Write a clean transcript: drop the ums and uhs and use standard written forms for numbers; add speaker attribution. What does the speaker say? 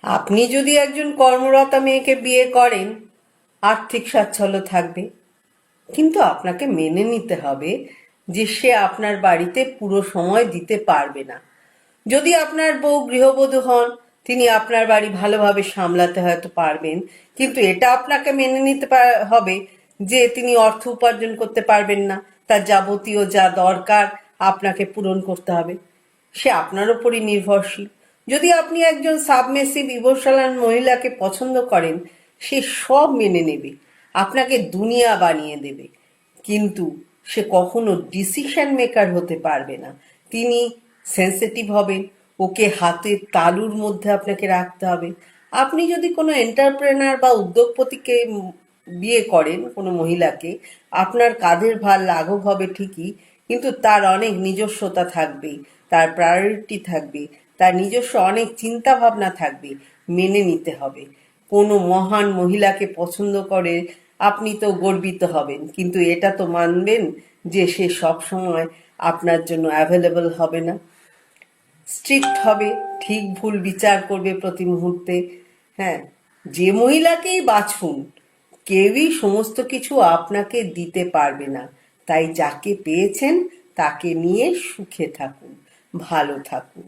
Speaker 1: আপনি যদি একজন কর্মরতা মেয়েকে বিয়ে করেন, আর্থিক স্বাচ্ছল্য থাকবে, কিন্তু আপনাকে মেনে নিতে হবে যে সে আপনার বাড়িতে পুরো সময় দিতে পারবে না। যদি আপনার বউ গৃহবধূ হন, তিনি আপনার বাড়ি ভালোভাবে সামলাতে হয়তো পারবেন, কিন্তু এটা আপনাকে মেনে নিতে হবে যে তিনি অর্থ উপার্জন করতে পারবেন না। তার যাবতীয় যা দরকার আপনাকে পূরণ করতে হবে, সে আপনার ওপরই নির্ভরশীল। যদি আপনি একজন সাবমেসিভ ইমোশনাল মহিলাকে পছন্দ করেন, সে সব মেনে নেবে, আপনাকে দুনিয়া বানিয়ে দেবে, কিন্তু সে কখনো ডিসিশন মেকার হতে পারবে না। তিনি সেন্সিটিভ হবেন, ওকে হাতের তালুর মধ্যে আপনাকে রাখতে হবে। আপনি যদি কোনো এন্টারপ্রেনার বা উদ্যোগপতিকে বিয়ে করেন, কোনো মহিলাকে, আপনার কাঁধের ভার লাঘব হবে ঠিকই, কিন্তু তার অনেক নিজস্বতা থাকবে, তার প্রায়োরিটি থাকবে, তার নিজস্ব অনেক চিন্তা ভাবনা থাকবে, মেনে নিতে হবে। কোনো মহান মহিলাকে পছন্দ করে আপনি তো গর্বিত হবেন, কিন্তু এটা তো মানবেন যে সে সব সময় আপনার জন্য অ্যাভেলেবল হবে না। স্ট্রিক্ট হবে, ঠিক ভুল বিচার করবে প্রতি মুহূর্তে। হ্যাঁ, যে মহিলাকেই বাছুন, কেউই সমস্ত কিছু আপনাকে দিতে পারবে না। তাই যাকে পেয়েছেন তাকে নিয়ে সুখে থাকুন, ভালো থাকুন।